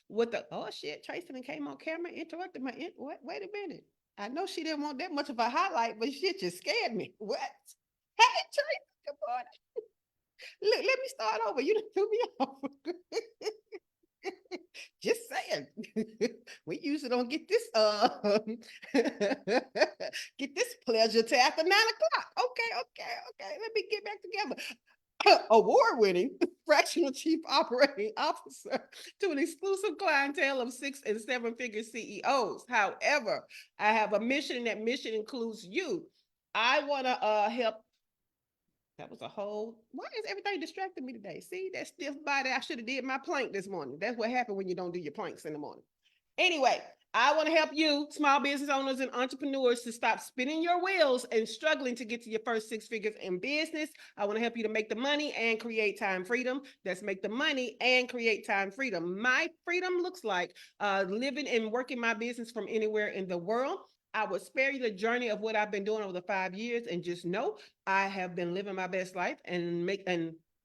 with the, oh shit, Tracy came on camera, interrupted wait a minute. I know she didn't want that much of a highlight, but shit just scared me. What? Hey, Tracy, good morning. Let me start over. You done threw me off. Just saying. We usually don't get this get this pleasure till after 9 o'clock. Okay. Let me get back together. Award-winning fractional chief operating officer to an exclusive clientele of 6 and 7-figure CEOs. However, I have a mission, and that mission includes you. I want to help. That was a whole. Why is everything distracting me today? See that stiff body? I should have did my plank this morning. That's what happened when you don't do your planks in the morning. Anyway, I want to help you, small business owners and entrepreneurs, to stop spinning your wheels and struggling to get to your first 6 figures in business. I want to help you to make the money and create time freedom. That's make the money and create time freedom. My freedom looks like living and working my business from anywhere in the world. I will spare you the journey of what I've been doing over the 5 years, and just know I have been living my best life and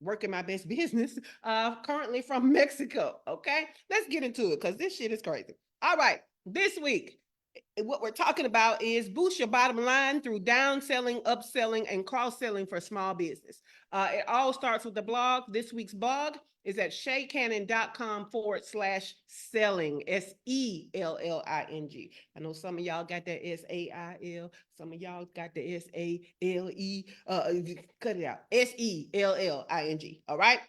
working my best business currently from Mexico. Okay, let's get into it because this shit is crazy. All right, this week, what we're talking about is boost your bottom line through downselling, upselling, and cross-selling for small business. It all starts with the blog. This week's blog is at shaycannon.com/selling, SELLING. I know some of y'all got that SAIL, some of y'all got the SALE. Cut it out. SELLING. All right.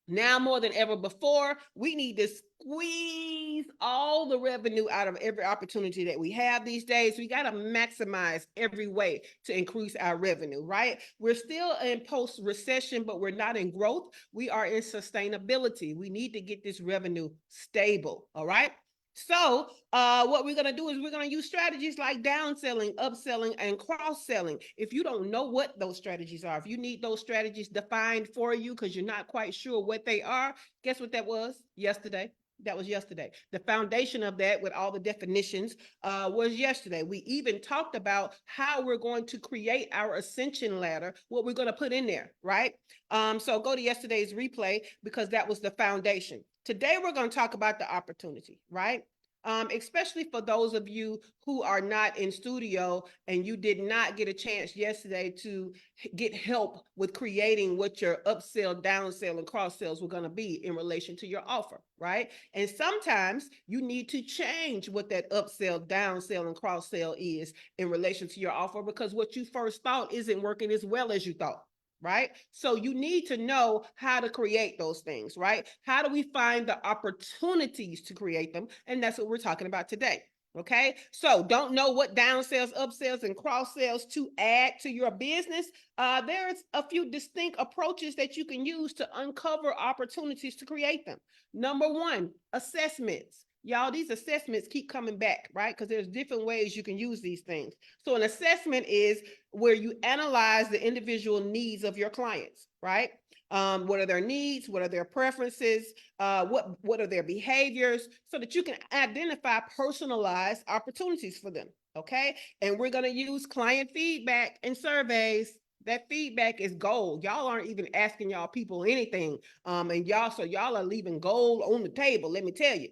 Now more than ever before, we need to squeeze all the revenue out of every opportunity that we have these days. We got to maximize every way to increase our revenue, right? We're still in post-recession, but we're not in growth. We are in sustainability. We need to get this revenue stable, all right? So what we're going to do is we're going to use strategies like downselling, upselling, and cross-selling. If you don't know what those strategies are, if you need those strategies defined for you because you're not quite sure what they are, guess what that was yesterday? That was yesterday. The foundation of that with all the definitions was yesterday. We even talked about how we're going to create our ascension ladder, what we're going to put in there, right? So go to yesterday's replay because that was the foundation. Today, we're going to talk about the opportunity, right? Especially for those of you who are not in studio and you did not get a chance yesterday to get help with creating what your upsell, downsell, and cross sells were going to be in relation to your offer, right? And sometimes you need to change what that upsell, downsell, and cross sell is in relation to your offer because what you first thought isn't working as well as you thought. Right? So you need to know how to create those things, right? How do we find the opportunities to create them? And that's what we're talking about today. Okay. So don't know what downsells, upsells, and cross sells to add to your business. There's a few distinct approaches that you can use to uncover opportunities to create them. Number one, assessments. Y'all, these assessments keep coming back, right? Because there's different ways you can use these things. So an assessment is where you analyze the individual needs of your clients, right? What are their needs? What are their preferences? What are their behaviors? So that you can identify personalized opportunities for them, okay? And we're going to use client feedback and surveys. That feedback is gold. Y'all aren't even asking y'all people anything. And y'all are leaving gold on the table, let me tell you.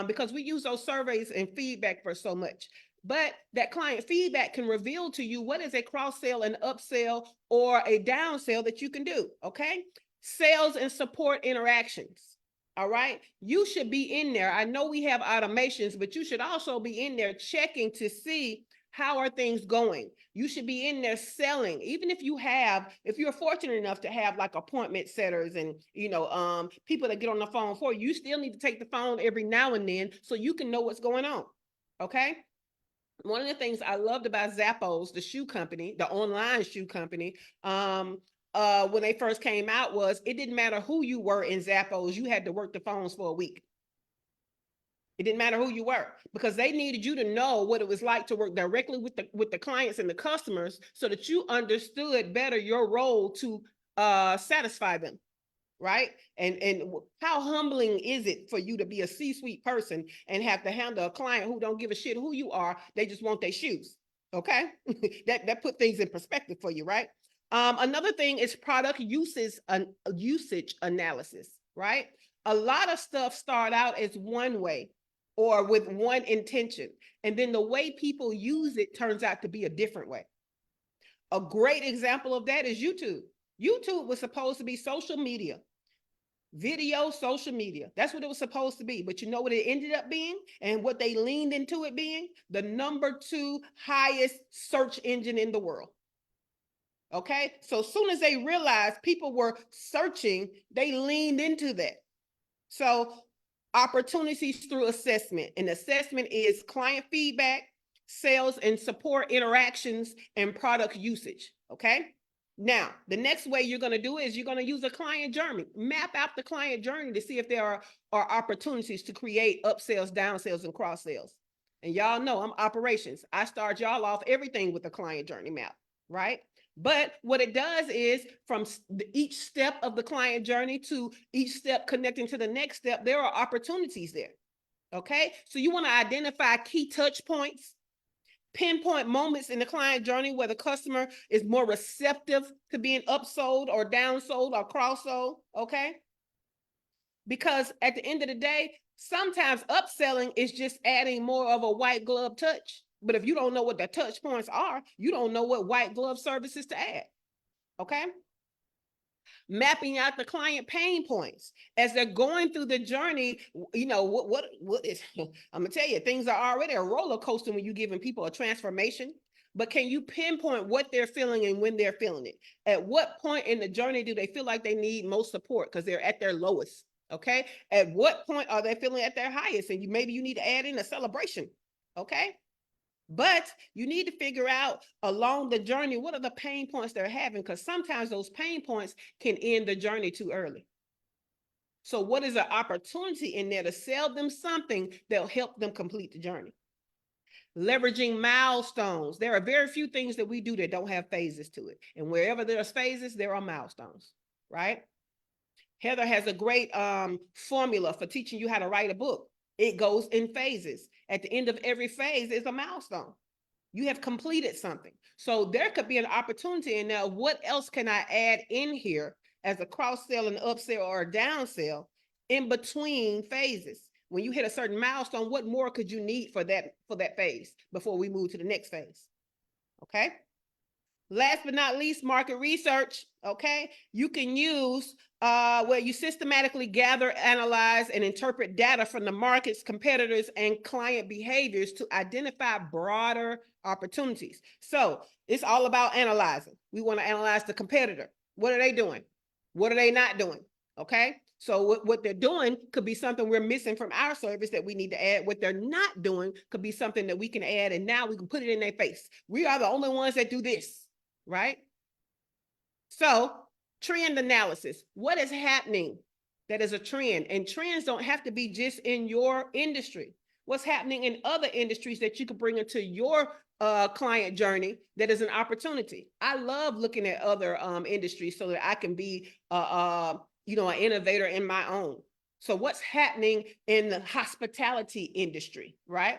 Because we use those surveys and feedback for so much. But that client feedback can reveal to you what is a cross sell, an upsell, or a downsell that you can do. Okay. Sales and support interactions. All right. You should be in there. I know we have automations, but you should also be in there checking to see how are things going. You should be in there selling, even if you're fortunate enough to have like appointment setters and people that get on the phone for you. You still need to take the phone every now and then so you can know what's going on. Okay. One of the things I loved about Zappos, the shoe company, the online shoe company, when they first came out was it didn't matter who you were in Zappos, you had to work the phones for a week. It didn't matter who you were because they needed you to know what it was like to work directly with the clients and the customers so that you understood better your role to satisfy them. Right? And how humbling is it for you to be a C-suite person and have to handle a client who don't give a shit who you are, they just want their shoes. Okay. that put things in perspective for you, right? Another thing is product usage analysis, right? A lot of stuff start out as one way or with one intention. And then the way people use it turns out to be a different way. A great example of that is YouTube. YouTube was supposed to be social media, video, social media. That's what it was supposed to be. But you know what it ended up being and what they leaned into it being? The #2 highest search engine in the world. Okay. So as soon as they realized people were searching, they leaned into that. So opportunities through assessment. And assessment is client feedback, sales and support interactions, and product usage. Okay. Now, the next way you're going to do it is you're going to use a client journey. Map out the client journey to see if there are opportunities to create upsells, downsells, and cross sales. And y'all know I'm operations. I start y'all off everything with the client journey map, right? But what it does is from each step of the client journey to each step connecting to the next step, there are opportunities there. Okay. So you want to identify key touch points, pinpoint moments in the client journey where the customer is more receptive to being upsold or downsold or cross-sold. Okay. Because at the end of the day, sometimes upselling is just adding more of a white glove touch. But if you don't know what the touch points are, you don't know what white glove services to add. Okay. Mapping out the client pain points as they're going through the journey. You know, what is, I'm gonna tell you, things are already a roller coaster when you're giving people a transformation. But can you pinpoint what they're feeling and when they're feeling it? At what point in the journey do they feel like they need most support because they're at their lowest? Okay. At what point are they feeling at their highest? And maybe you need to add in a celebration. Okay. But you need to figure out along the journey, what are the pain points they're having? Because sometimes those pain points can end the journey too early. So what is an opportunity in there to sell them something that'll help them complete the journey? Leveraging milestones. There are very few things that we do that don't have phases to it. And wherever there's phases, there are milestones, right? Heather has a great formula for teaching you how to write a book. It goes in phases. At the end of every phase is a milestone. You have completed something. So there could be an opportunity in there. What else can I add in here as a cross sell, an upsell, or a downsell in between phases? When you hit a certain milestone, what more could you need for that phase before we move to the next phase? Okay. Last but not least, market research. Okay. You can use where you systematically gather, analyze, and interpret data from the markets, competitors, and client behaviors to identify broader opportunities. So it's all about analyzing. We want to analyze the competitor. What are they doing? What are they not doing? Okay. So what they're doing could be something we're missing from our service that we need to add. What they're not doing could be something that we can add, and now we can put it in their face. We are the only ones that do this, right? So trend analysis. What is happening that is a trend? And trends don't have to be just in your industry. What's happening in other industries that you could bring into your client journey that is an opportunity? I love looking at other industries so that I can be an innovator in my own. So what's happening in the hospitality industry, right?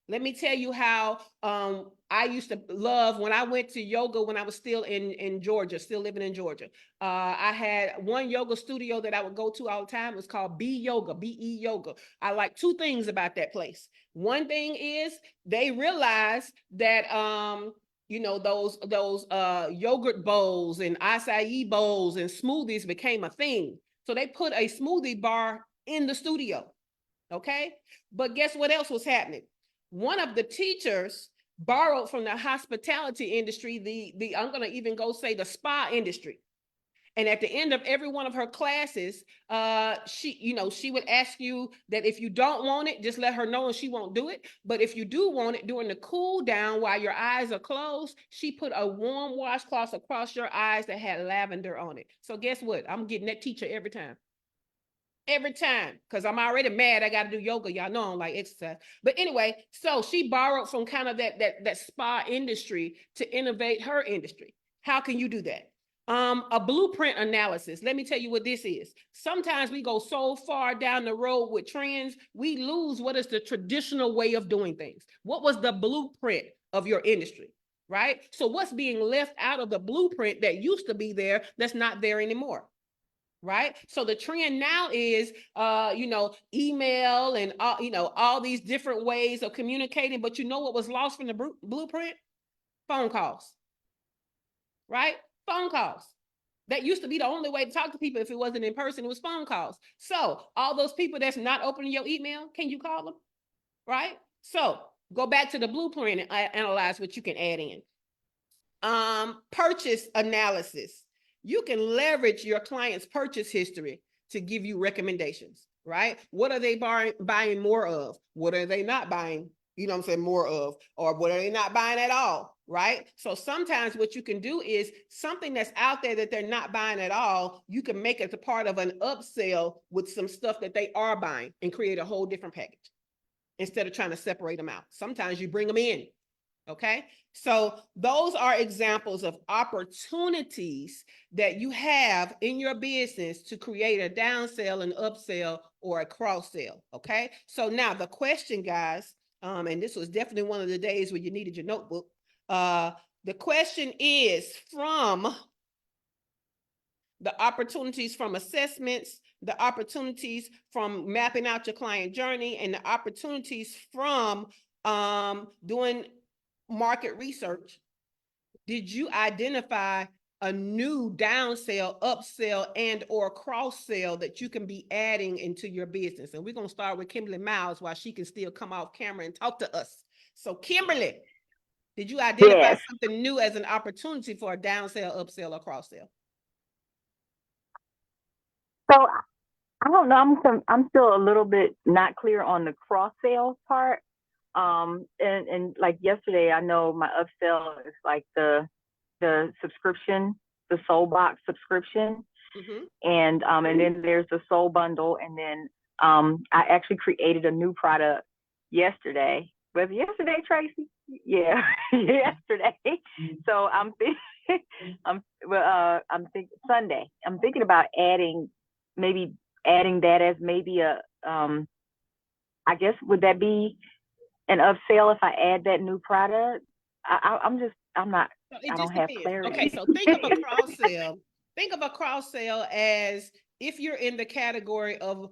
Let me tell you how I used to love when I went to yoga when I was still in Georgia, still living in Georgia. I had one yoga studio that I would go to all the time. It was called B Yoga, B-E Yoga. I like two things about that place. One thing is they realized that those yogurt bowls and acai bowls and smoothies became a thing. So they put a smoothie bar in the studio. Okay. But guess what else was happening? One of the teachers borrowed from the hospitality industry, I'm going to even go say the spa industry. And at the end of every one of her classes, she would ask you that if you don't want it, just let her know and she won't do it. But if you do want it during the cool down while your eyes are closed, she put a warm washcloth across your eyes that had lavender on it. So guess what? I'm getting that teacher every time. Every time, because I'm already mad. I got to do yoga. Y'all know I don't like exercise. But anyway, so she borrowed from kind of that spa industry to innovate her industry. How can you do that? A blueprint analysis. Let me tell you what this is. Sometimes we go so far down the road with trends, we lose what is the traditional way of doing things. What was the blueprint of your industry, right? So what's being left out of the blueprint that used to be there that's not there anymore? right? So the trend now is, email and all these different ways of communicating. But you know what was lost from the blueprint? Phone calls, right? Phone calls. That used to be the only way to talk to people if it wasn't in person. It was phone calls. So all those people that's not opening your email, can you call them? Right? So go back to the blueprint and analyze what you can add in. Purchase analysis. You can leverage your client's purchase history to give you recommendations, right? What are they buying more of? What are they not buying? More of, or what are they not buying at all, right? So sometimes what you can do is something that's out there that they're not buying at all, you can make it a part of an upsell with some stuff that they are buying and create a whole different package instead of trying to separate them out. Sometimes you bring them in. Okay, so those are examples of opportunities that you have in your business to create a downsell, an upsell, or a cross sell. Okay, so now the question, guys, and this was definitely one of the days where you needed your notebook. The question is from the opportunities from assessments, the opportunities from mapping out your client journey, and the opportunities from doing market research. Did you identify a new downsell, upsell, and or cross sell that you can be adding into your business? And we're going to start with Kimberly Miles while she can still come off camera and talk to us. So Kimberly, did you identify something new as an opportunity for a downsell, upsell, or cross sell? So I don't know. I'm still a little bit not clear on the cross sales part. And like yesterday, I know my upsell is like the subscription, the Soul Box subscription, and then there's the Soul Bundle, and then I actually created a new product yesterday. Was it yesterday, Tracy? Yeah, yesterday. So I'm thinking Sunday. I'm thinking about adding that as maybe a I guess would that be an upsell if I add that new product? I'm not. So it I just don't have depends. clarity. Okay, so think of a cross sell. Think of a cross sell as if you're in the category of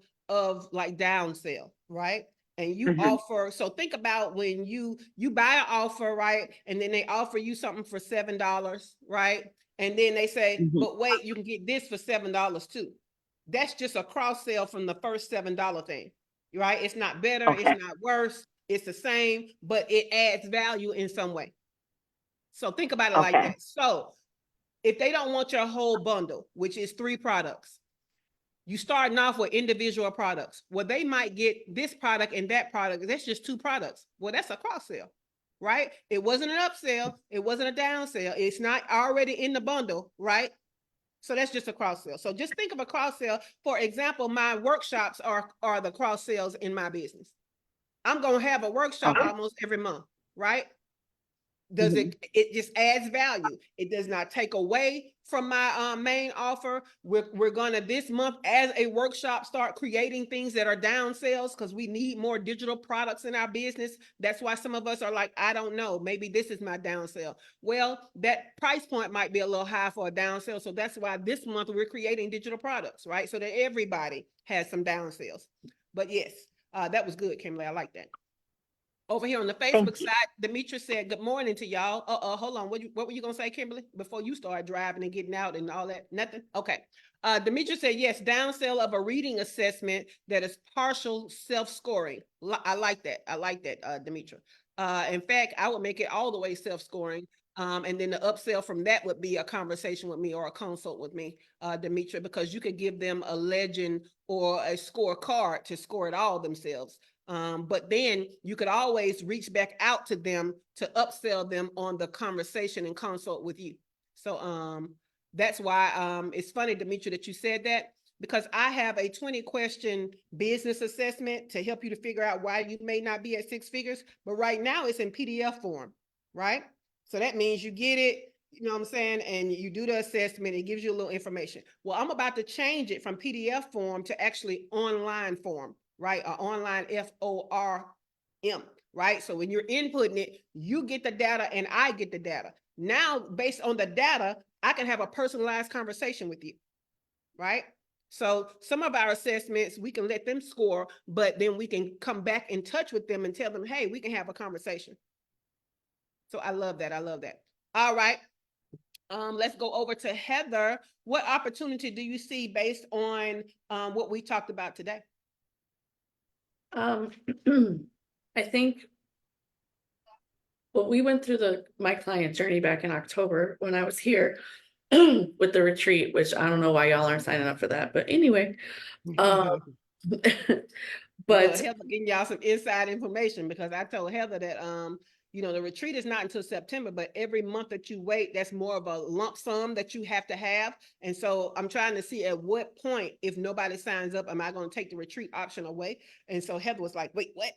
like down sell, right? And you offer. So think about when you buy an offer, right? And then they offer you something for $7, right? And then they say, but wait, you can get this for $7 too. That's just a cross sell from the first $7 thing, right? It's not better, it's not worse, it's the same, but it adds value in some way. So think about it like that. So if they don't want your whole bundle, which is 3 products, you starting off with individual products. Well, they might get this product and that product. That's just 2 products. Well, that's a cross sell, right? It wasn't an upsell. It wasn't a down sell. It's not already in the bundle, right? So that's just a cross sell. So just think of a cross sell. For example, my workshops are the cross sales in my business. I'm going to have a workshop almost every month, right? Does it just adds value. It does not take away from my main offer. We're gonna this month as a workshop start creating things that are down sales because we need more digital products in our business. That's why some of us are like, I don't know, maybe this is my down sale. Well, that price point might be a little high for a down sale. So that's why this month we're creating digital products, right? So that everybody has some down sales. But yes, that was good, Kimberly. I like that. Over here on the Facebook side, Demetra said, good morning to y'all. Hold on. What were you going to say, Kimberly, before you started driving and getting out and all that? Nothing? Okay. Demetra said, yes, downsell of a reading assessment that is partial self-scoring. I like that. I like that, Demetra. In fact, I would make it all the way self-scoring. And then the upsell from that would be a conversation with me or a consult with me, Demetra, because you could give them a legend or a scorecard to score it all themselves. But then you could always reach back out to them to upsell them on the conversation and consult with you. So that's why it's funny, Demetra, that you said that, because I have a 20-question business assessment to help you to figure out why you may not be at 6 figures. But right now it's in PDF form, right? So that means you get it, you know what I'm saying? And you do the assessment, it gives you a little information. Well, I'm about to change it from PDF form to actually online form, right? Or online FORM, right? So when you're inputting it, you get the data and I get the data. Now, based on the data, I can have a personalized conversation with you, right? So some of our assessments, we can let them score, but then we can come back in touch with them and tell them, hey, we can have a conversation. So I love that. I love that. All right. Let's go over to Heather. What opportunity do you see based on what we talked about today? I think, well, we went through my client journey back in October when I was here with the retreat, which I don't know why y'all aren't signing up for that, but anyway. Well, But Heather getting y'all some inside information, because I told Heather that the retreat is not until September, but every month that you wait, that's more of a lump sum that you have to have. And so I'm trying to see at what point, if nobody signs up, am I going to take the retreat option away? And so Heather was like, wait, what?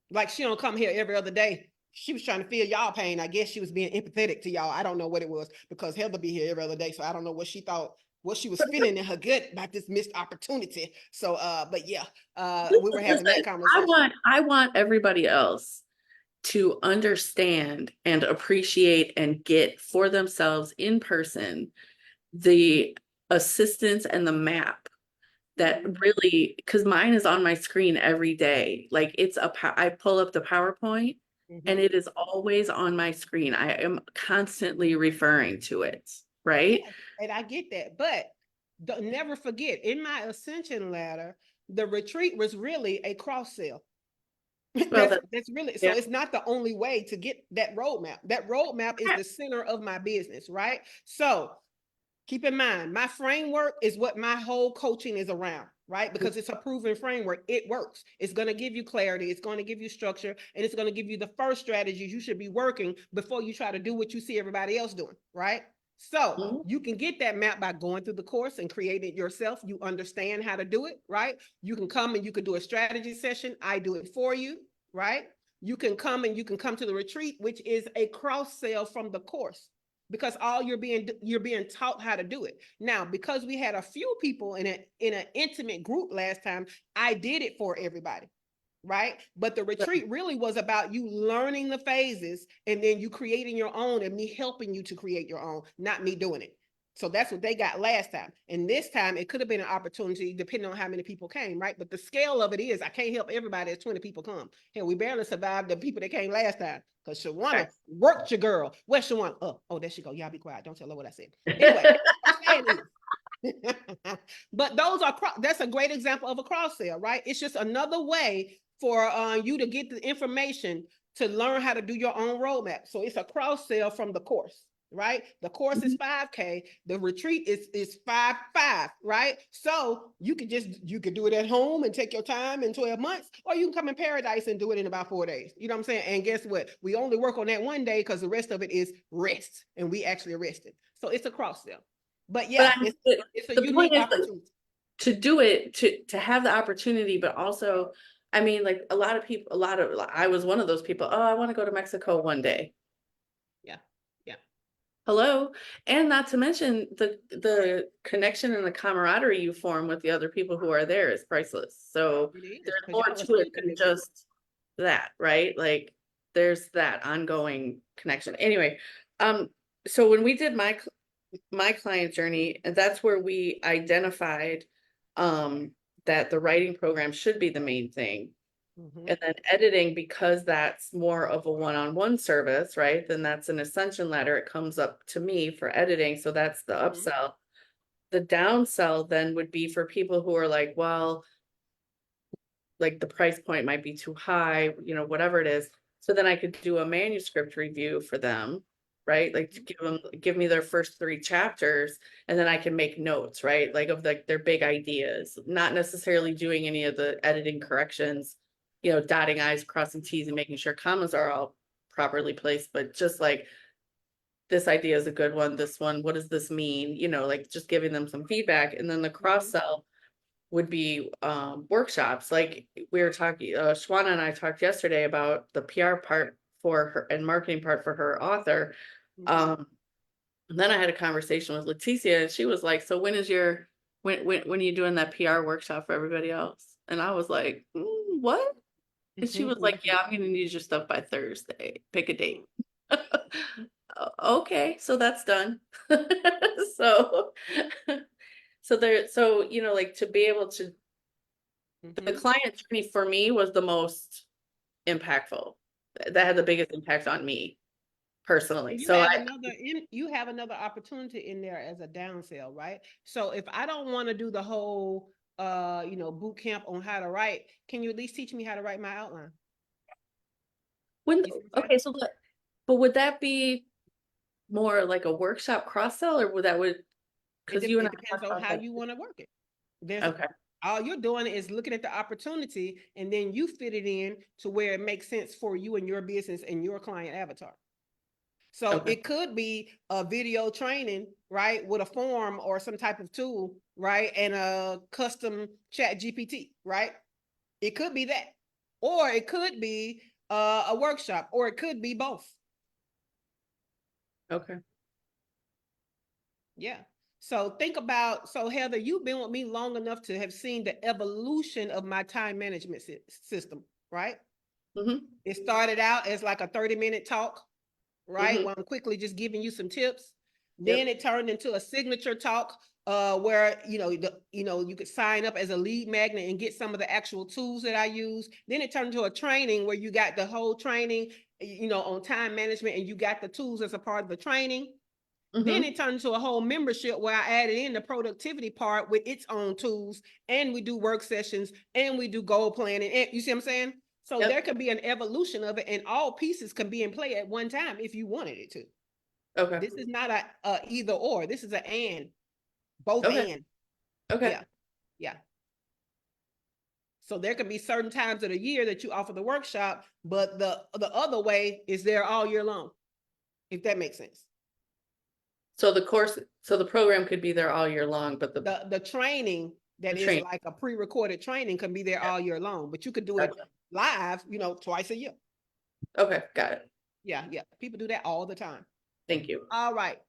Like, she don't come here every other day. She was trying to feel y'all pain. I guess she was being empathetic to y'all. I don't know what it was, because Heather be here every other day. So I don't know what she thought, what she was feeling in her gut about this missed opportunity. So, but yeah, we were having that conversation. I want everybody else to understand and appreciate and get for themselves in person the assistance and the map that really, because mine is on my screen every day. Like I pull up the PowerPoint and it is always on my screen. I am constantly referring to it, right? Yeah, and I get that, but never forget, in my ascension ladder, the retreat was really a cross sell. Well, That's really, so yeah. it's not the only way to get that roadmap. That roadmap is the center of my business, right? So keep in mind, my framework is what my whole coaching is around, right? Because it's a proven framework. It works. It's going to give you clarity. It's going to give you structure, and it's going to give you the first strategies you should be working before you try to do what you see everybody else doing, right? So you can get that map by going through the course and create it yourself. You understand how to do it, right? You can come and you can do a strategy session. I do it for you, right? You can come and you can come to the retreat, which is a cross sell from the course, because all you're being taught how to do it. Now, because we had a few people in an intimate group last time, I did it for everybody, right? But the retreat really was about you learning the phases and then you creating your own, and me helping you to create your own, not me doing it. So that's what they got last time. And this time it could have been an opportunity depending on how many people came, right? But the scale of it is I can't help everybody as 20 people come. Hell, we barely survived the people that came last time, because Shawana worked your girl. Where's Shawana? Oh, there she go. Y'all be quiet. Don't tell her what I said. Anyway, what I'm saying is, but that's a great example of a cross sell, right? It's just another way for you to get the information to learn how to do your own roadmap. So it's a cross sell from the course, right? The course is 5K, the retreat is 5, right? So you could do it at home and take your time in 12 months, or you can come in paradise and do it in about 4 days. You know what I'm saying? And guess what? We only work on that one day because the rest of it is rest, and we actually rested. So it's a cross sell. But yeah, it's a the point unique is opportunity. to do it, to have the opportunity, but also, I mean, like I was one of those people. Oh, I want to go to Mexico one day. Yeah. Yeah. Hello. And not to mention the connection and the camaraderie you form with the other people who are there is priceless. So It is, there's because more y'all are to it still than connected. just that, right? Like there's that ongoing connection. Anyway, so when we did my client journey, and that's where we identified that the writing program should be the main thing. And then editing, because that's more of a one-on-one service, right? Then that's an ascension ladder. It comes up to me for editing. So that's the upsell. The downsell then would be for people who are like, well, like the price point might be too high, whatever it is. So then I could do a manuscript review for them, right? Like to give me their first 3 chapters, and then I can make notes, right? Like of their big ideas, not necessarily doing any of the editing corrections, dotting I's, crossing T's, and making sure commas are all properly placed, but just like, this idea is a good one. This one, what does this mean? Like just giving them some feedback. And then the cross sell would be workshops. Like we were talking, Shwana and I talked yesterday about the PR part for her and marketing part for her author. And then I had a conversation with Leticia, and she was like, so when are you doing that PR workshop for everybody else? And I was like, what? And she was like, yeah, I'm gonna need your stuff by Thursday. Pick a date. Okay, so that's done. So So you know, like to be able to, the Mhm. client journey for me was the most impactful. That had the biggest impact on me personally. You So have I, another you have another opportunity in there as a down sell, right? So if I don't want to do the whole boot camp on how to write, can you at least teach me how to write my outline? when, You see what I'm saying? okay, but would that be more like a workshop cross sell, or would that because you and It I depends talked on about how that. you want to work it. There's Okay. all you're doing is looking at the opportunity and then you fit it in to where it makes sense for you and your business and your client avatar. So Okay. it could be a video training, right, with a form or some type of tool, right, and a custom chat GPT, right? It could be that. Or it could be a workshop, or it could be both. Okay. Yeah. So think about, so Heather, you've been with me long enough to have seen the evolution of my time management system, right? Mm-hmm. It started out as like a 30-minute talk, right? Mm-hmm. Where I'm quickly just giving you some tips. Then Yep. it turned into a signature talk where you could sign up as a lead magnet and get some of the actual tools that I use. Then it turned into a training where you got the whole training, on time management, and you got the tools as a part of the training. Then Mm-hmm. it turned into a whole membership where I added in the productivity part with its own tools, and we do work sessions, and we do goal planning. And you see what I'm saying? So there Yep. could be an evolution of it, and all pieces can be in play at one time if you wanted it to. Okay. This is not a either or. This is an and, both Okay. and. Okay. Yeah, yeah. So there could be certain times of the year that you offer the workshop, but the other way is there all year long, if that makes sense. So the program could be there all year long, but The training the that is train. like a pre-recorded training can be there Yeah. all year long, but you could do it Gotcha. live, twice a year. Okay, got it. Yeah, yeah. People do that all the time. Thank you. All right.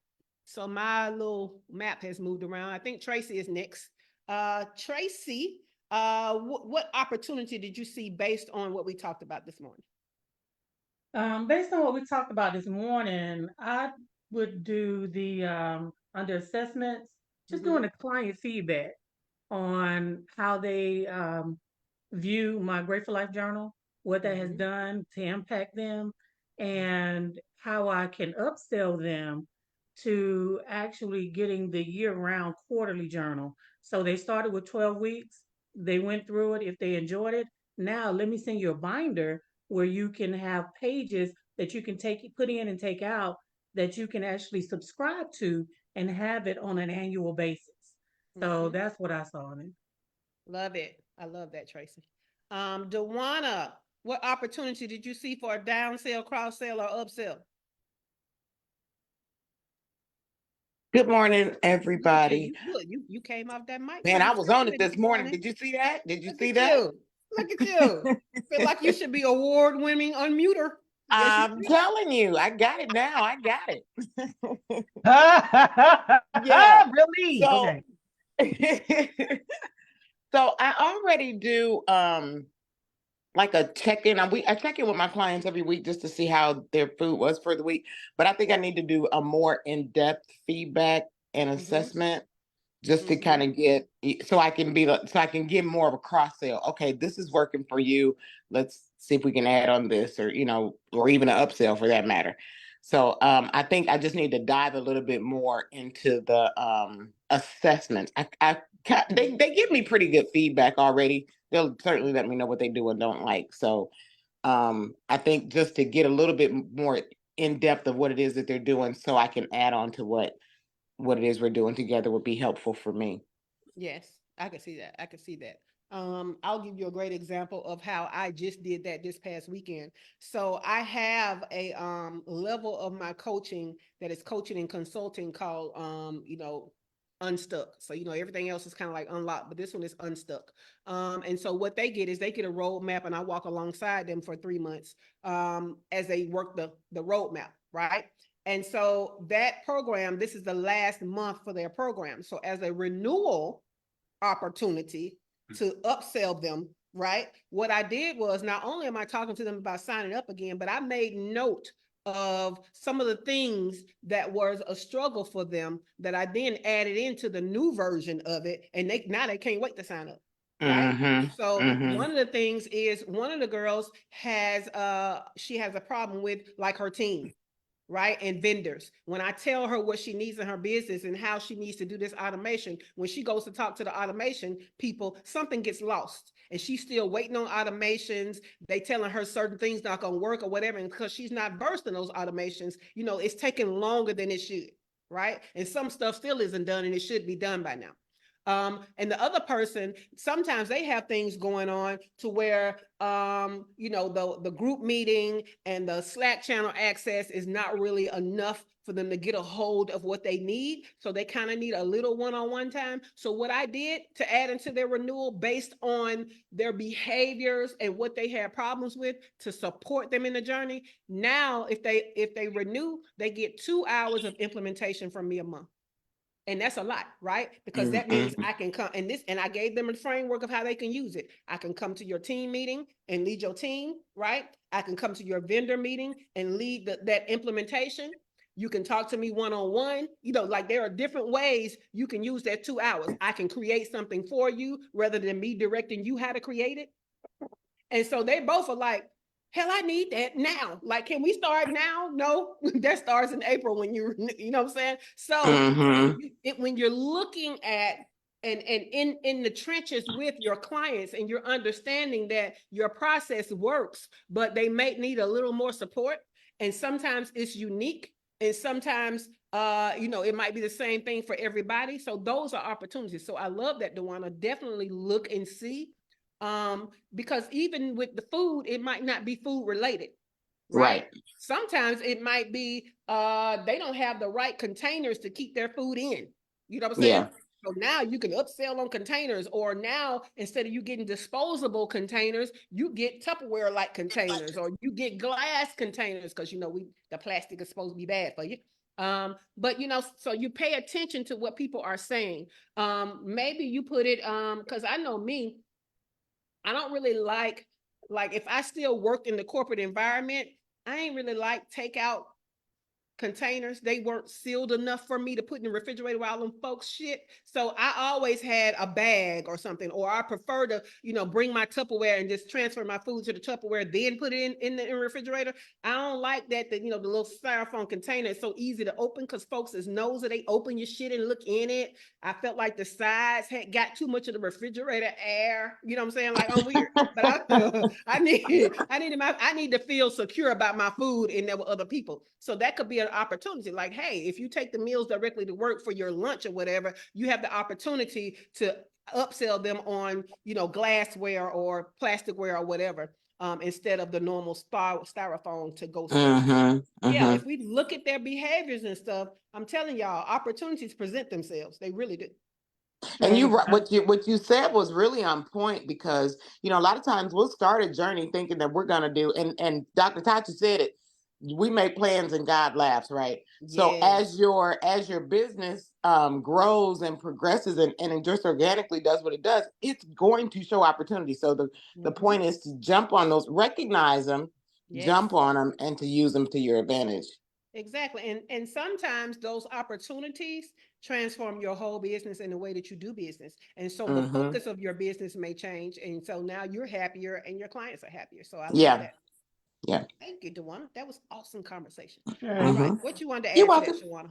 So my little map has moved around. I think Tracy is next. Tracy, what opportunity did you see based on what we talked about this morning? Based on what we talked about this morning, I would do the under assessments, just doing Mm-hmm. a client feedback on how they view my Grateful Life journal, what that has Mm-hmm. done to impact them, and how I can upsell them to actually getting the year-round quarterly journal. So they started with 12 weeks, they went through it. If they enjoyed it, now let me send you a binder where you can have pages that you can put in and take out that you can actually subscribe to and have it on an annual basis. So Mm-hmm. that's what I saw in it. Love it. I love that, Tracy. Dewana, what opportunity did you see for a down sell, cross sell, or upsell? Good morning, Look at you. everybody. You came off that mic Man, pretty I was on it friendly this this morning. morning. Did you see that? Did you Look see at that? you. Look at you. Feel like you should be award-winning unmuter. Yes, you I'm telling you, I got it now. I got it. Yeah. Really? So, Okay. so I already do like a check-in. I check in with my clients every week just to see how their food was for the week. But I think I need to do a more in-depth feedback and Mm-hmm. assessment just to Mm-hmm. kind of get so I can get more of a cross sale. Okay, this is working for you. Let's see if we can add on this, or or even an upsell for that matter. So I think I just need to dive a little bit more into the assessments. They give me pretty good feedback already. They'll certainly let me know what they do and don't like. So I think just to get a little bit more in depth of what it is that they're doing, so I can add on to what it is we're doing together would be helpful for me. Yes, I can see that. I can see that. I'll give you a great example of how I just did that this past weekend. So I have a level of my coaching that is coaching and consulting called Unstuck. So everything else is kind of like unlocked, but this one is unstuck. And so what they get is they get a roadmap, and I walk alongside them for 3 months as they work the roadmap, right? And so that program, this is the last month for their program. So as a renewal opportunity to upsell them, right? What I did was not only am I talking to them about signing up again, but I made note of some of the things that was a struggle for them that I then added into the new version of it, and they can't wait to sign up. Right. Mm-hmm. So Mm-hmm. one of the things is one of the girls has she has a problem with like her team, right? And vendors. When I tell her what she needs in her business and how she needs to do this automation, when she goes to talk to the automation people, something gets lost. And she's still waiting on automations. They telling her certain things not gonna work or whatever. And because she's not versed in those automations, it's taking longer than it should, right? And some stuff still isn't done and it should be done by now. And the other person, sometimes they have things going on to where, the group meeting and the Slack channel access is not really enough for them to get a hold of what they need. So they kind of need a little one-on-one time. So what I did to add into their renewal based on their behaviors and what they had problems with to support them in the journey. Now, if they renew, they get 2 hours of implementation from me a month. And that's a lot, right? Because that means I can come and I gave them a framework of how they can use it. I can come to your team meeting and lead your team, right? I can come to your vendor meeting and lead that implementation. You can talk to me one-on-one. Like there are different ways you can use that 2 hours. I can create something for you rather than me directing you how to create it. And so they both are like, hell, I need that now. Like, can we start now? No, that starts in April when you know what I'm saying? So when you're looking at and in the trenches with your clients and you're understanding that your process works, but they may need a little more support. And sometimes it's unique. And sometimes, it might be the same thing for everybody. So those are opportunities. So I love that, DeWanna. Definitely look and see. Because even with the food, it might not be food related, right? Sometimes it might be they don't have the right containers to keep their food in. You know what I'm saying? Yeah. So now you can upsell on containers, or now instead of you getting disposable containers, you get Tupperware like containers, or you get glass containers because the plastic is supposed to be bad for you. But so you pay attention to what people are saying. Maybe you put it because I know me. I don't really like if I still worked in the corporate environment, I ain't really like takeout containers. They weren't sealed enough for me to put in the refrigerator while them folks shit. So I always had a bag or something, or I prefer to, bring my Tupperware and just transfer my food to the Tupperware, then put it in the refrigerator. I don't like that, the little styrofoam container is so easy to open because folks is nosy. They open your shit and look in it. I felt like the sides had got too much of the refrigerator air. You know what I'm saying? Like I'm weird, but I need to feel secure about my food and there were other people. So that could be an opportunity. Like, hey, if you take the meals directly to work for your lunch or whatever, you have the opportunity to upsell them on, glassware or plasticware or whatever, instead of the normal styrofoam to go stuff. Yeah, if we look at their behaviors and stuff, I'm telling y'all, opportunities present themselves. They really do. And what you said was really on point because a lot of times we'll start a journey thinking that we're gonna do, and Dr. Tachi said it. We make plans and God laughs, right? Yes. So as your business grows and progresses and just organically does what it does, it's going to show opportunity. So the point is to jump on those, recognize them, jump on them, and to use them to your advantage. Exactly. And sometimes those opportunities transform your whole business in the way that you do business. And so the focus of your business may change. And so now you're happier and your clients are happier. So I love that. Yeah. Thank you, DeWanna. That was awesome conversation. Okay. All right. What you wanted to add to that, DeWanna?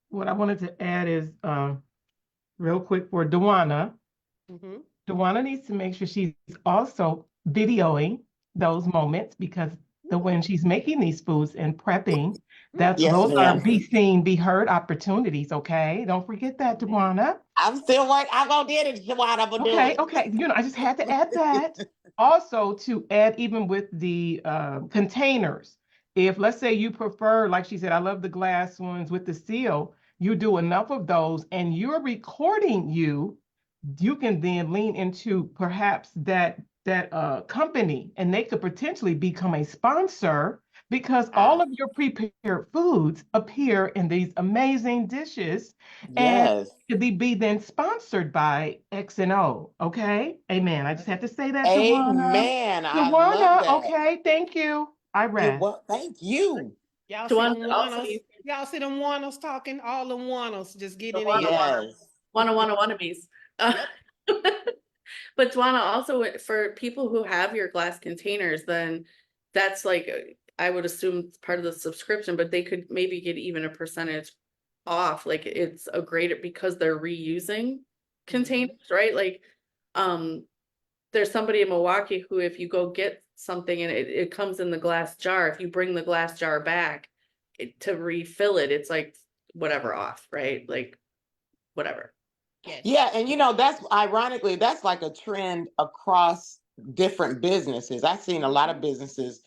What I wanted to add is real quick for DeWanna. DeWanna needs to make sure she's also videoing those moments because when she's making these foods and prepping, those are be seen, be heard opportunities. Okay, don't forget that, DeWanna. I'm still working. I'm gonna do it, DeWanna. Okay. I just had to add that. Also, to add even with the containers, if let's say you prefer, like she said, I love the glass ones with the seal. You do enough of those, and you're recording you can then lean into perhaps that company, and they could potentially become a sponsor because all of your prepared foods appear in these amazing dishes, and to be then sponsored by X and O. Okay, amen. I just have to say that, DeWanna. Amen. I love that. Okay, thank you. I It rest. was, thank you. Y'all see Tawana them also wannas? used Y'all see them wannas talking? All them wannas just the getting wanna in. Yes. wannabes. Yep. But Tawana also for people who have your glass containers, then that's like I would assume it's part of the subscription, but they could maybe get even a percentage off. Like it's a greater because they're reusing containers, right? Like there's somebody in Milwaukee who if you go get something and it comes in the glass jar, if you bring the glass jar back to refill it, it's like whatever off, right? Like whatever. Yes. Yeah, and you know, that's ironically, that's like a trend across different businesses. I've seen a lot of businesses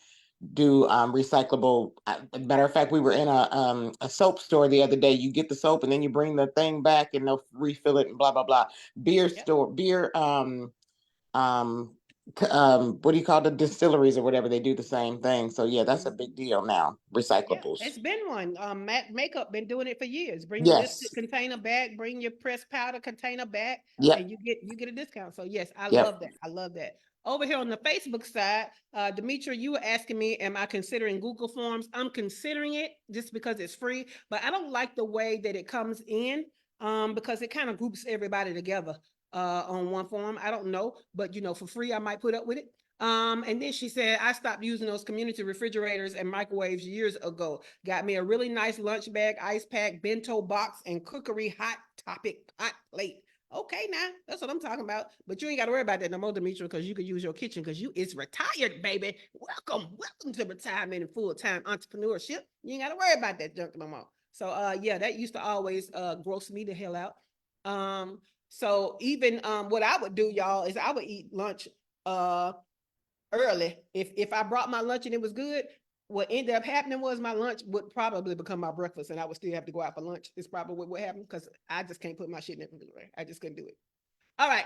do recyclable. Matter of fact, we were in a soap store the other day. You get the soap and then you bring the thing back and they'll refill it and blah blah blah. Beer Yep. store, beer what do you call the distilleries or whatever, they do the same thing. So yeah, that's a big deal now, Yeah, recyclables. it's been one. Makeup been doing it for years. Bring your Yes. lipstick container back, bring your pressed powder container back, Yep. and you get a discount. So yes, I Yep. love that. I love that. Over here on the Facebook side, Demetra, you were asking me, am I considering Google Forms? I'm considering it just because it's free, but I don't like the way that it comes in because it kind of groups everybody together on one form. I don't know, but you know, for free, I might put up with it. And then she said, I stopped using those community refrigerators and microwaves years ago. Got me a really nice lunch bag, ice pack, bento box, and cookery hot topic hot plate. Okay, now that's what I'm talking about. But you ain't got to worry about that no more, Demetra, because you can use your kitchen because you is retired, baby. Welcome to retirement and full-time entrepreneurship. You ain't got to worry about that junk no more. So yeah, that used to always gross me the hell out. So even what I would do, y'all, is I would eat lunch early. If I brought my lunch and it was good, what ended up happening was my lunch would probably become my breakfast, and I would still have to go out for lunch. It's probably what happened because I just can't put my shit in the refrigerator. I just couldn't do it. All right,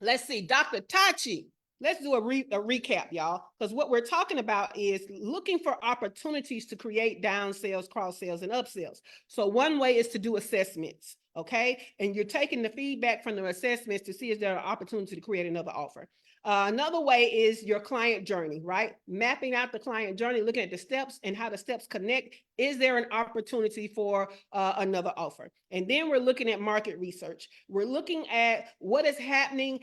let's see, Dr. Tachi. Let's do a recap, y'all, because what we're talking about is looking for opportunities to create down sales, cross sales, and upsells. So one way is to do assessments, okay? And you're taking the feedback from the assessments to see if there are opportunities to create another offer. Another way is your client journey, right? Mapping out the client journey, looking at the steps and how the steps connect. Is there an opportunity for another offer? And then we're looking at market research. We're looking at what is happening,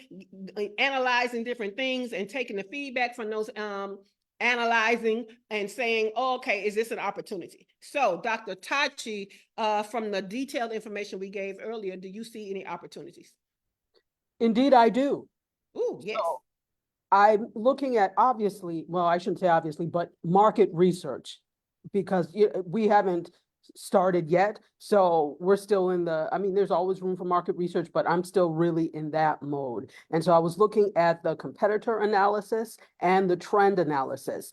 analyzing different things and taking the feedback from those analyzing and saying, oh, okay, is this an opportunity? So Dr. Tachi, from the detailed information we gave earlier, do you see any opportunities? Indeed, I do. Oh, yes. So I'm looking at obviously, well, I shouldn't say obviously, but market research because we haven't started yet. So we're still in the, I mean, there's always room for market research, but I'm still really in that mode. And so I was looking at the competitor analysis and the trend analysis.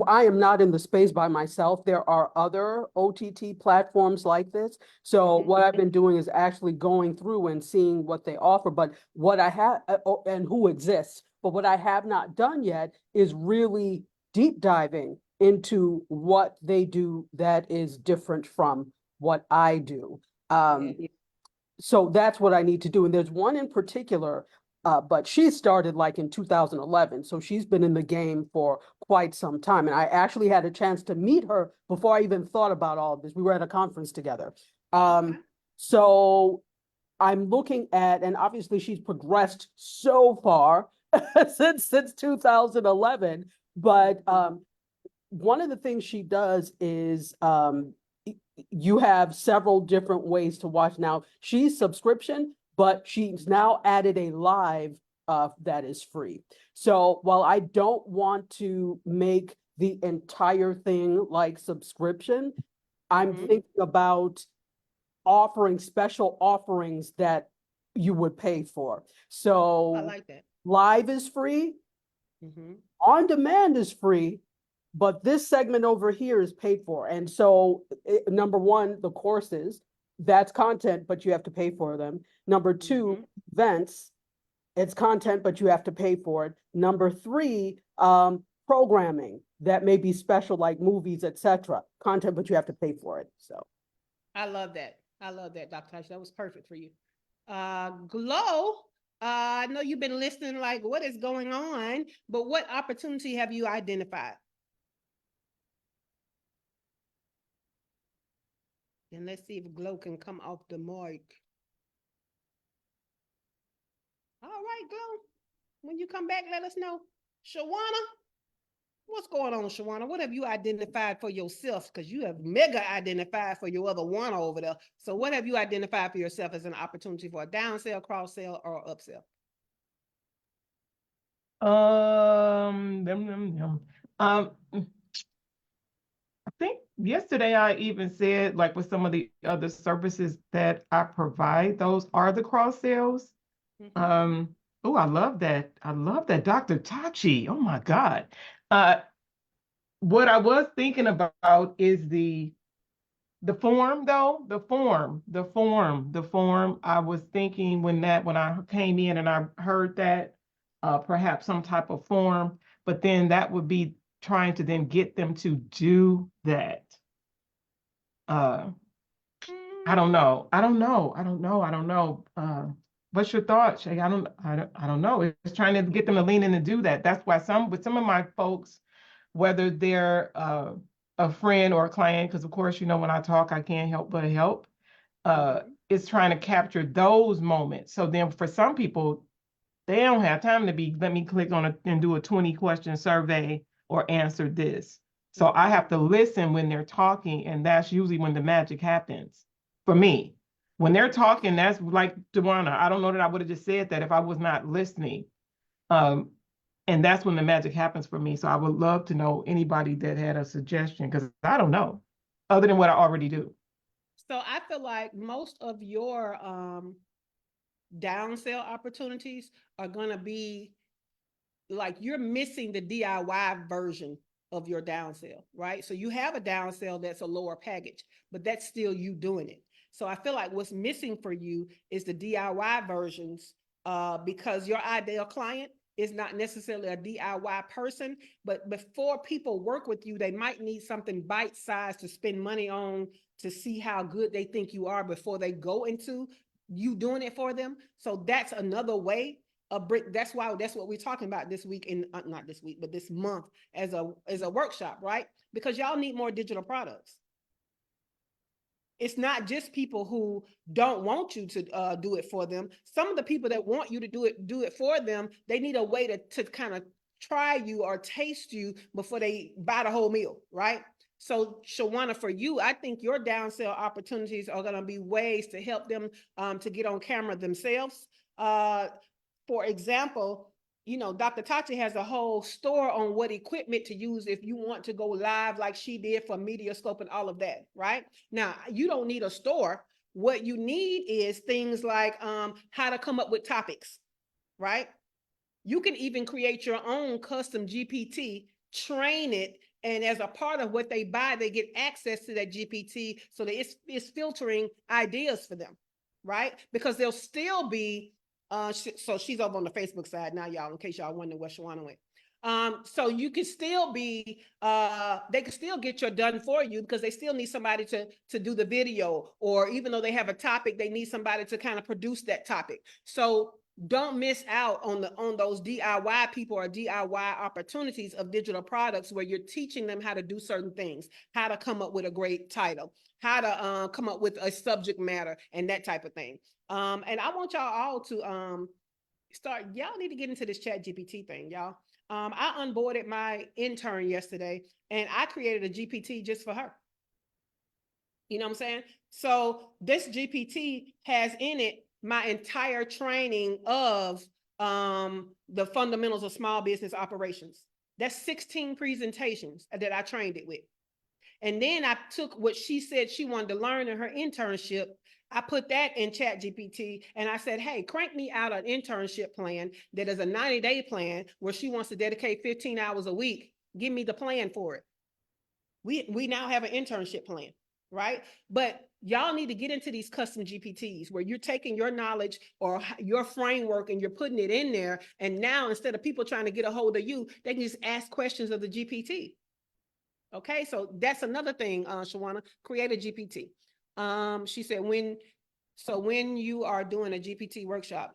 I am not in the space by myself. There are other OTT platforms like this. So what I've been doing is actually going through and seeing what they offer, but what I have and who exists. But what I have not done yet is really deep diving into what they do that is different from what I do. So that's what I need to do. And there's one in particular, but she started like in 2011. So she's been in the game for quite some time. And I actually had a chance to meet her before I even thought about all of this. We were at a conference together. So I'm looking at, and obviously she's progressed so far since 2011. But one of the things she does is you have several different ways to watch. Now, she's subscription, but she's now added a live that is free. So while I don't want to make the entire thing like subscription, I'm thinking about offering special offerings that you would pay for. So I like that. live is free, on demand is free, but this segment over here is paid for. And so number one, the courses, that's content, but you have to pay for them. Number two, events, it's content, but you have to pay for it. Number three, programming that may be special, like movies, etc. Content, but you have to pay for it. So I love that. I love that, Dr. Tachi. That was perfect for you. Glow, I know you've been listening, like, what is going on, but what opportunity have you identified? And let's see if Glow can come off the mic. All right, Glow. When you come back, let us know. Shawana, what's going on, Shawana? What have you identified for yourself? Because you have mega identified for your other one over there. So what have you identified for yourself as an opportunity for a downsell, cross sell, or upsell? I think yesterday I even said, like with some of the other services that I provide, those are the cross sales. Oh, I love that. I love that, Dr. Tachi. Oh my God. Uh, what I was thinking about is the form though, the form. I was thinking when I came in and I heard that, perhaps some type of form, but then that would be trying to then get them to do that. Uh, I don't know. I don't know. I don't know. I don't know. What's your thought, Shay? I don't know. It's trying to get them to lean in and do that. That's why with some of my folks, whether they're a friend or a client, because of course, when I talk, I can't help but help. It's trying to capture those moments. So then for some people, they don't have time to let me click on it and do a 20-question survey or answer this. So I have to listen when they're talking, and that's usually when the magic happens for me. When they're talking, that's like Dewana. I don't know that I would have just said that if I was not listening. And that's when the magic happens for me. So I would love to know anybody that had a suggestion, because I don't know, other than what I already do. So I feel like most of your downsell opportunities are going to be like you're missing the DIY version of your downsell, right? So you have a downsell that's a lower package, but that's still you doing it. So I feel like what's missing for you is the DIY versions, because your ideal client is not necessarily a DIY person, but before people work with you, they might need something bite-sized to spend money on to see how good they think you are before they go into you doing it for them. So that's another way a brick. That's what we're talking about this week, in not this week, but this month as a workshop, right? Because y'all need more digital products. It's not just people who don't want you to do it for them. Some of the people that want you to do it for them, they need a way to kind of try you or taste you before they buy the whole meal, right? So Shawana, for you, I think your downsell opportunities are going to be ways to help them to get on camera themselves. For example, Dr. Tachi has a whole store on what equipment to use if you want to go live like she did for Mediascope and all of that, right? Now, you don't need a store. What you need is things like how to come up with topics, right? You can even create your own custom GPT, train it, and as a part of what they buy, they get access to that GPT so that it's filtering ideas for them, right? Because they'll still be so she's over on the Facebook side now, y'all, in case y'all wondering where Shawana went. So you can still be, they can still get your done for you because they still need somebody to do the video, or even though they have a topic, they need somebody to kind of produce that topic. So don't miss out on those DIY people or DIY opportunities of digital products where you're teaching them how to do certain things, how to come up with a great title, how to come up with a subject matter and that type of thing. And I want y'all all to y'all need to get into this chat GPT thing, y'all. I onboarded my intern yesterday and I created a GPT just for her. You know what I'm saying? So this GPT has in it my entire training of the fundamentals of small business operations. That's 16 presentations that I trained it with. And then I took what she said she wanted to learn in her internship. I put that in chat GPT and I said, hey, crank me out an internship plan that is a 90-day plan where she wants to dedicate 15 hours a week. Give me the plan for it. We now have an internship plan, right? But y'all need to get into these custom GPTs where you're taking your knowledge or your framework and you're putting it in there. And now instead of people trying to get a hold of you, they can just ask questions of the GPT. Okay, so that's another thing, Shawana, create a GPT. She said So when you are doing a GPT workshop,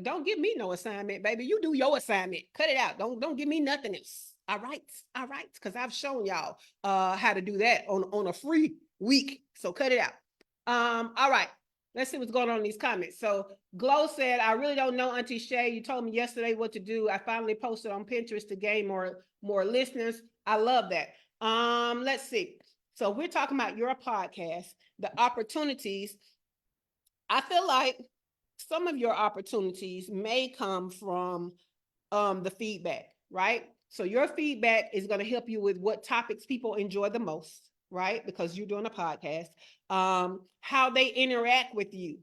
don't give me no assignment, baby. You do your assignment. Cut it out. Don't give me nothing else. All right, because I've shown y'all how to do that on a free week. So cut it out. All right. Let's see what's going on in these comments. So Glow said, I really don't know, Auntie Shay. You told me yesterday what to do. I finally posted on Pinterest to gain more listeners. I love that. Let's see. So we're talking about your podcast, the opportunities. I feel like some of your opportunities may come from the feedback, right? So your feedback is going to help you with what topics people enjoy the most, right? Because you're doing a podcast. How they interact with you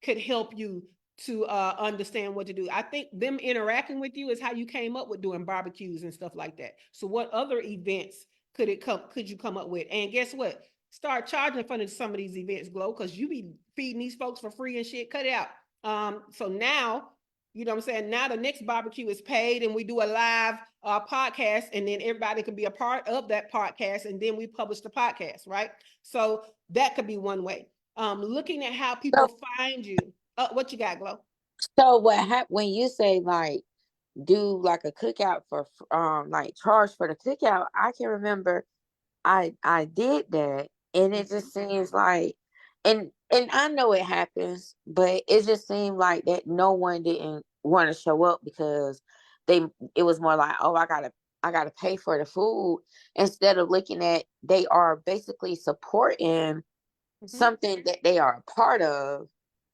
could help you to understand what to do. I think them interacting with you is how you came up with doing barbecues and stuff like that. So what other events could you come up with? And guess what? Start charging for some of these events, Glow, because you be feeding these folks for free and shit. Cut it out. So now, you know what I'm saying? Now the next barbecue is paid and we do a live podcast, and then everybody can be a part of that podcast, and then we publish the podcast, right? So that could be one way. Looking at how people find you. What you got, Glow? So what happened when you say like do like a cookout for like charge for the cookout? I can remember I did that, and it just seems like, and I know it happens, but it just seemed like that no one didn't want to show up because it was more like, oh, I gotta pay for the food, instead of looking at they are basically supporting something that they are a part of.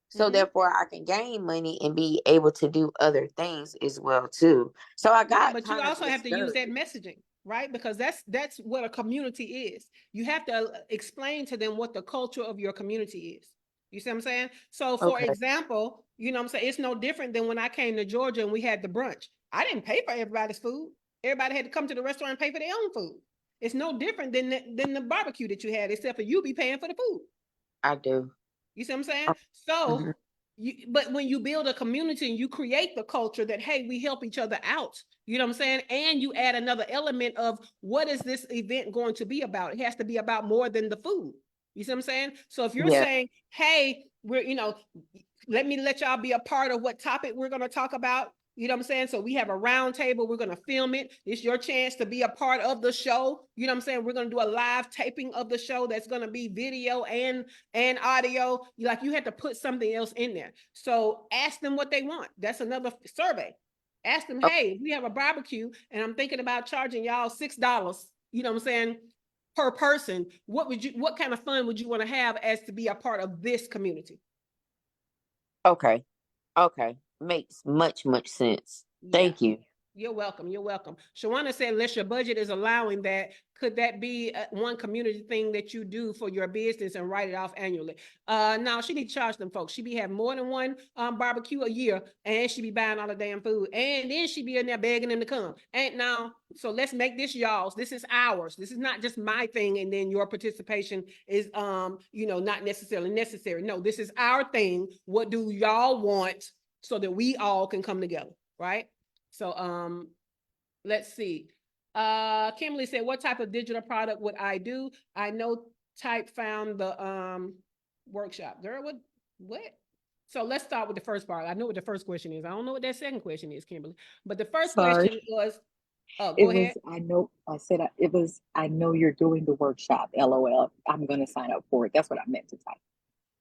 So therefore I can gain money and be able to do other things as well too. So I got but you kind of also have to use that discouraged. messaging, right? Because that's what a community is. You have to explain to them what the culture of your community is. You see what I'm saying? So for Okay. example, you know what I'm saying? It's no different than when I came to Georgia and we had the brunch. I didn't pay for everybody's food. Everybody had to come to the restaurant and pay for their own food. It's no different than the barbecue that you had, except for you be paying for the food. I do. You see what I'm saying? So, but when you build a community and you create the culture that, hey, we help each other out, you know what I'm saying? And you add another element of what is this event going to be about? It has to be about more than the food. You see what I'm saying? So if you're Yeah. saying, hey, let me let y'all be a part of what topic we're going to talk about. You know what I'm saying? So we have a round table. We're going to film it. It's your chance to be a part of the show. You know what I'm saying? We're going to do a live taping of the show that's going to be video and audio. You have to put something else in there. So ask them what they want. That's another survey. Ask them, hey, if we have a barbecue and I'm thinking about charging y'all $6, you know what I'm saying, per person, what kind of fun would you want to have as to be a part of this community? Okay. Okay. Makes much sense. Thank you. You're welcome. You're welcome. Shawana said, unless your budget is allowing that, could that be one community thing that you do for your business and write it off annually? No, she need to charge them folks. She be having more than one barbecue a year, and she be buying all the damn food, and then she be in there begging them to come. And now, so let's make this y'all's. This is ours. This is not just my thing, and then your participation is not necessarily necessary. No, this is our thing. What do y'all want so that we all can come together, right? So let's see. Kimberly said, what type of digital product would I do? I know Type found the workshop. Girl, what? So let's start with the first part. I know what the first question is. I don't know what that second question is, Kimberly. But the first Sorry. question was, oh, It go ahead. was, I know you're doing the workshop, LOL. I'm going to sign up for it. That's what I meant to type.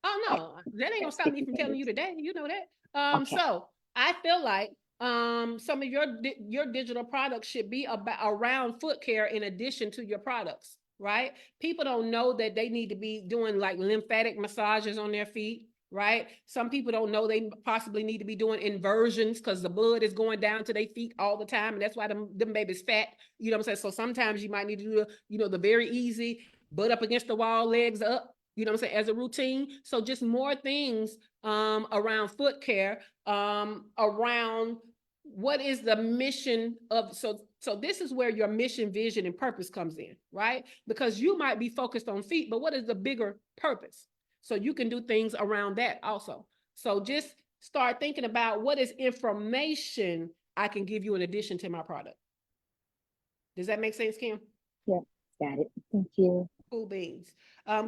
Oh no, that ain't gonna stop me from telling you today. You know that. Okay. So I feel like some of your digital products should be about around foot care in addition to your products, right? People don't know that they need to be doing like lymphatic massages on their feet, right? Some people don't know they possibly need to be doing inversions because the blood is going down to their feet all the time, and that's why them babies fat. You know what I'm saying? So sometimes you might need to do the very easy butt up against the wall, legs up. You know what I'm saying, as a routine. So just more things around foot care, around what is the mission of, so this is where your mission, vision, and purpose comes in, right? Because you might be focused on feet, but what is the bigger purpose? So you can do things around that also. So just start thinking about what is information I can give you in addition to my product. Does that make sense, Kim? Yeah, got it. Thank you. Cool beans.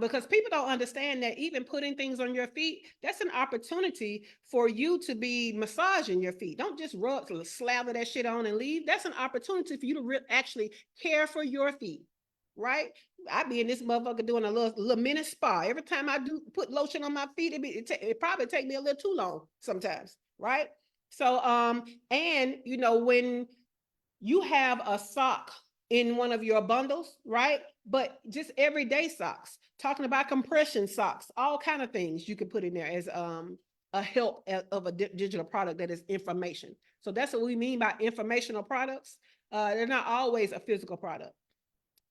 Because people don't understand that even putting things on your feet, that's an opportunity for you to be massaging your feet. Don't just rub, slather that shit on and leave. That's an opportunity for you to actually care for your feet, right? I be in this motherfucker doing a little mini spa. Every time I do put lotion on my feet, it probably take me a little too long sometimes, right? So, and you know, when you have a sock in one of your bundles, right? But just everyday socks, talking about compression socks, all kind of things you can put in there as a help of a digital product that is information. So that's what we mean by informational products. They're not always a physical product.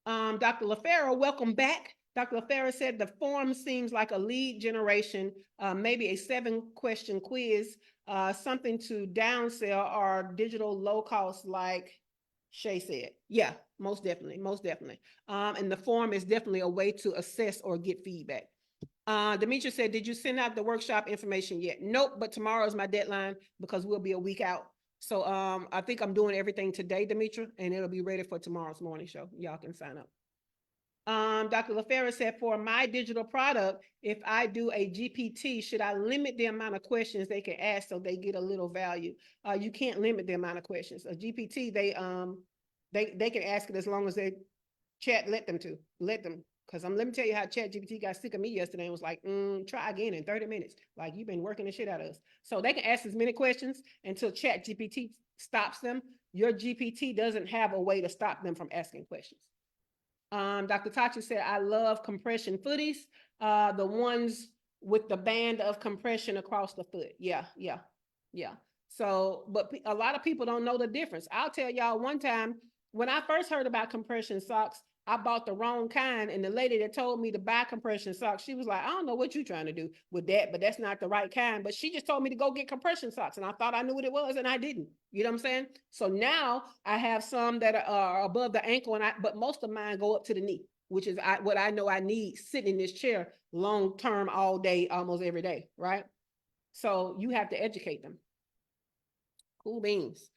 Dr. LaFera, welcome back. Dr. LaFera said the form seems like a lead generation, maybe a 7-question quiz, something to downsell or digital low cost like Shay said. Yeah, most definitely, most definitely. And the form is definitely a way to assess or get feedback. Demetria said, did you send out the workshop information yet? Nope, but tomorrow is my deadline because we'll be a week out. So I think I'm doing everything today, Demetria, and it'll be ready for tomorrow's morning show. Y'all can sign up. Dr. LaFera said, for my digital product, if I do a GPT, should I limit the amount of questions they can ask so they get a little value? You can't limit the amount of questions. A GPT, they can ask it as long as they chat let them. Because let me tell you how ChatGPT got sick of me yesterday and was like, try again in 30 minutes. Like, you've been working the shit out of us. So they can ask as many questions until ChatGPT stops them. Your GPT doesn't have a way to stop them from asking questions. Dr. Tachi said, I love compression footies, the ones with the band of compression across the foot. Yeah. So, but a lot of people don't know the difference. I'll tell y'all one time, when I first heard about compression socks, I bought the wrong kind, and the lady that told me to buy compression socks, she was like, I don't know what you're trying to do with that, but that's not the right kind. But she just told me to go get compression socks, and I thought I knew what it was, and I didn't. You know what I'm saying? So now I have some that are above the ankle, but most of mine go up to the knee, which is what I know I need sitting in this chair long term, all day, almost every day, right? So you have to educate them. Cool beans.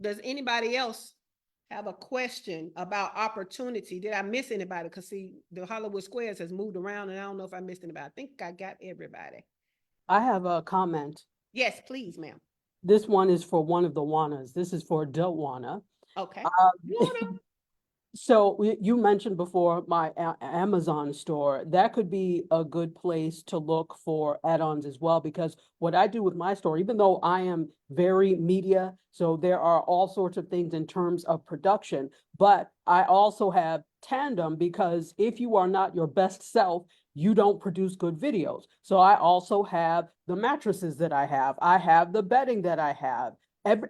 Does anybody else have a question about opportunity? Did I miss anybody? Because see, the Hollywood Squares has moved around, and I don't know if I missed anybody. I think I got everybody. I have a comment. Yes, please, ma'am. This one is for one of the Wanas. This is for Delwana. Okay. So you mentioned before my Amazon store. That could be a good place to look for add-ons as well, because what I do with my store, even though I am very media, so there are all sorts of things in terms of production, but I also have tandem, because if you are not your best self, you don't produce good videos. So I also have the mattresses that I have the bedding that I have.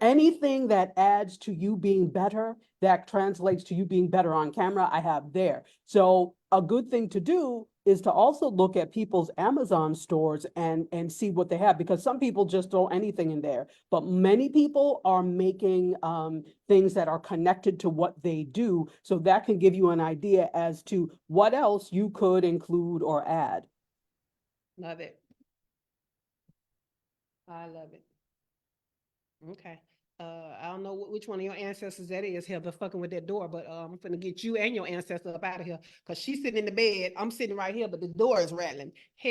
Anything that adds to you being better, that translates to you being better on camera, I have there. So a good thing to do is to also look at people's Amazon stores and see what they have, because some people just throw anything in there, but many people are making things that are connected to what they do. So that can give you an idea as to what else you could include or add. Love it. I love it. Okay. I don't know which one of your ancestors that is here, but fucking with that door, but I'm gonna get you and your ancestor up out of here, because she's sitting in the bed. I'm sitting right here, but the door is rattling. Hell